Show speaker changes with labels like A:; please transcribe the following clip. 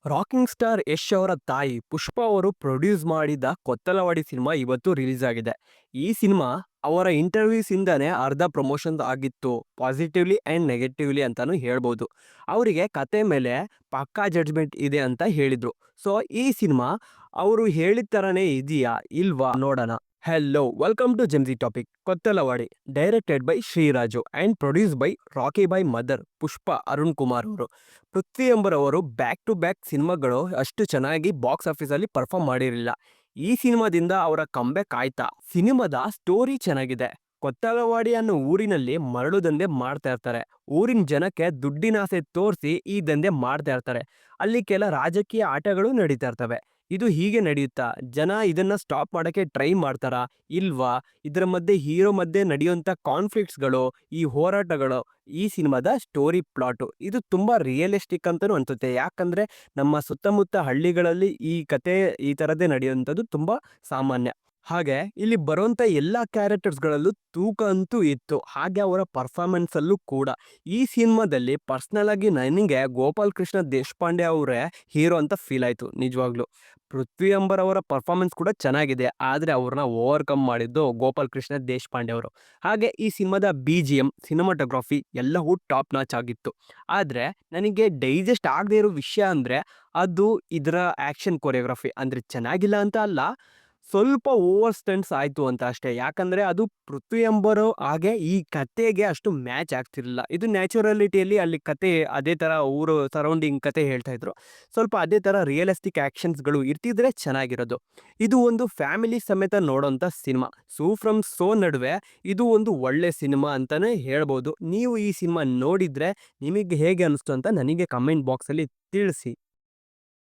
A: Rocking star Yash ಅವರ ತಾಯಿ ಪುಷ್ಪ ಅವರು ಪ್ರೊಡ್ಯೂಸ್ ಮಾಡಿದ ಕೊತ್ತಲವಾಡಿ ಸಿನಿಮಾ ಇವತ್ತು ರಿಲೀಸ್ ಆಗಿದೆ. ಈ ಸಿನಿಮಾ ಅವರ ಇಂಟರ್ವ್ಯೂಸ್ ಇಂದಾನೆ ಅರ್ಧ ಪ್ರಮೋಷನ್ ಆಗಿತ್ತು. ಪಾಸಿಟಿವ್ಲಿ ಆ್ಯಂಡ್ ನೆಗೆಟಿವ್ಲಿ ಅಂತಾನು ಹೇಳ್ಬೋದು. ಅವರಿಗೆ ಕತೆ ಮೇಲೆ ಪಕ್ಕಾ ಜಡ್ಜ್ಮೆಂಟ್ ಇದೆ ಅಂತ ಹೇಳಿದ್ರು. ಸೊ ಈ ಸಿನಿಮಾ ಅವರು ಹೇಳಿದ ಥರನೇ ಇದೆಯಾ ಇಲ್ವಾ ನೋಡೋಣ. ಹೆಲೋ, ವೆಲ್ಕಮ್ ಟು ಜೆಮ್ಸಿ topic. Kothalavadi directed by Sriraju and produce by Rocky by mother Pushpa Arun Kumar ಅವರು. ಪೃಥ್ವಿ ಎಂಬರವರು ಬ್ಯಾಕ್ ಟು ಬ್ಯಾಕ್ ಸಿನಿಮಾಗಳು ಅಷ್ಟು ಚೆನ್ನಾಗಿ ಬಾಕ್ಸ್ ಆಫೀಸಲ್ಲಿ ಪರ್ಫಾರ್ಮ್ ಮಾಡಿರಲಿಲ್ಲ. ಈ ಸಿನಿಮಾದಿಂದ ಅವರ ಕಂಬ್ಯಾಕ್ ಆಯ್ತಾ. ಸಿನಿಮಾದ ಸ್ಟೋರಿ ಚೆನ್ನಾಗಿದೆ. ಕೊತ್ತಲವಾಡಿ ಅನ್ನೋ ಊರಿನಲ್ಲಿ ಮರಳು ದಂಧೆ ಮಾಡ್ತಾ ಇರ್ತಾರೆ. ಊರಿನ ಜನಕ್ಕೆ ದುಡ್ಡಿನ ಆಸೆ ತೋರಿಸಿ ಈ ದಂಧೆ ಮಾಡ್ತಾ ಇರ್ತಾರೆ. ಅಲ್ಲಿ ಕೆಲ ರಾಜಕೀಯ ಆಟಗಳು ನಡೀತಾ ಇರ್ತವೆ. ಇದು ಹೀಗೆ ನಡೆಯುತ್ತಾ ಜನ ಇದನ್ನ ಸ್ಟಾಪ್ ಮಾಡೋಕ್ಕೆ ಟ್ರೈ ಮಾಡ್ತಾರಾ ಇಲ್ವಾ, ಇದರ ಮಧ್ಯೆ ಹೀರೋ ಮಧ್ಯೆ ನಡೆಯುವಂಥ ಕಾನ್ಫ್ಲಿಕ್ಟ್ಸ್ಗಳು, ಈ ಹೋರಾಟಗಳು ಈ ಸಿನಿಮಾದ ಸ್ಟೋರಿ ಪ್ಲಾಟು ಇದು ತುಂಬ ರಿಯಲಿಸ್ಟಿಕ್ ಅಂತಲೂ ಅನ್ಸುತ್ತೆ. ಯಾಕಂದರೆ ನಮ್ಮ ಸುತ್ತಮುತ್ತ ಹಳ್ಳಿಗಳಲ್ಲಿ ಈ ಕತೆ ಈ ಥರದ್ದೇ ನಡೆಯುವಂಥದ್ದು ತುಂಬ ಸಾಮಾನ್ಯ. ಹಾಗೆ ಇಲ್ಲಿ ಬರುವಂಥ ಎಲ್ಲ ಕ್ಯಾರೆಕ್ಟರ್ಸ್ಗಳಲ್ಲೂ ತೂಕ ಅಂತೂ ಇತ್ತು. ಹಾಗೆ ಅವರ ಪರ್ಫಾರ್ಮೆನ್ಸಲ್ಲೂ ಕೂಡ. ಈ ಸಿನಿಮಾದಲ್ಲಿ ಪರ್ಸ್ನಲ್ ಆಗಿ ನನಗೆ ಗೋಪಾಲ್ ಕೃಷ್ಣ ದೇಶಪಾಂಡೆ ಅವರೇ ಹೀರೋ ಅಂತ ಫೀಲ್ ಆಯಿತು ನಿಜವಾಗ್ಲೂ. ಪೃಥ್ವಿ ಅಂಬರ್ ಅವರ ಪರ್ಫಾರ್ಮೆನ್ಸ್ ಕೂಡ ಚೆನ್ನಾಗಿದೆ. ಆದರೆ ಅವ್ರನ್ನ ಓವರ್ಕಮ್ ಮಾಡಿದ್ದು ಗೋಪಾಲ್ ಕೃಷ್ಣ ದೇಶಪಾಂಡೆ ಅವರು. ಹಾಗೆ ಈ ಸಿನಿಮಾದ BGM, ಸಿನಿಮಾಟೋಗ್ರಫಿ ಎಲ್ಲವೂ ಟಾಪ್ ನಾಚ್ ಆಗಿತ್ತು. ಆದರೆ ನನಗೆ ಡೈಜೆಸ್ಟ್ ಆಗದೆ ಇರೋ ವಿಷಯ ಅಂದರೆ ಅದು ಇದರ ಆ್ಯಕ್ಷನ್ ಕೊರಿಯೋಗ್ರಫಿ. ಅಂದರೆ ಚೆನ್ನಾಗಿಲ್ಲ ಅಂತ ಅಲ್ಲ, ಸ್ವಲ್ಪ ಓವರ್ ಸ್ಟಂಟ್ಸ್ ಆಯಿತು ಅಂತ ಅಷ್ಟೇ. ಯಾಕಂದರೆ ಅದು ಪೃಥ್ವಿ ಎಂಬರು ಹಾಗೆ ಈ ಕತೆಗೆ ಅಷ್ಟು ಮ್ಯಾಚ್ ಆಗ್ತಿರಲಿಲ್ಲ. ಇದು ನ್ಯಾಚುರಾಲಿಟಿಯಲ್ಲಿ ಅಲ್ಲಿ ಕತೆ ಅದೇ ಥರ ಊರು ಸರೌಂಡಿಂಗ್ ಕತೆ ಹೇಳ್ತಾ ಇದ್ರು. ಸ್ವಲ್ಪ ಅದೇ ಥರ ರಿಯಲಿಸ್ಟಿಕ್ ಆ್ಯಕ್ಷನ್ಸ್ಗಳು ಇರ್ತಿದ್ರೆ ಚೆನ್ನಾಗಿರೋದು. ಇದು ಒಂದು ಫ್ಯಾಮಿಲಿ ಸಮೇತ ನೋಡೋಂಥ ಸಿನಿಮಾ. ಸೂ ಫ್ರಮ್ ಸೋ ನಡುವೆ ಇದು ಒಂದು ಒಳ್ಳೆ ಸಿನಿಮಾ ಅಂತಲೇ ಹೇಳ್ಬೋದು. ನೀವು ಈ ಸಿನಿಮಾ ನೋಡಿದರೆ ನಿಮಗೆ ಹೇಗೆ ಅನ್ನಿಸ್ತು ಅಂತ ನನಗೆ ಕಮೆಂಟ್ ಬಾಕ್ಸಲ್ಲಿ ತಿಳಿಸಿ.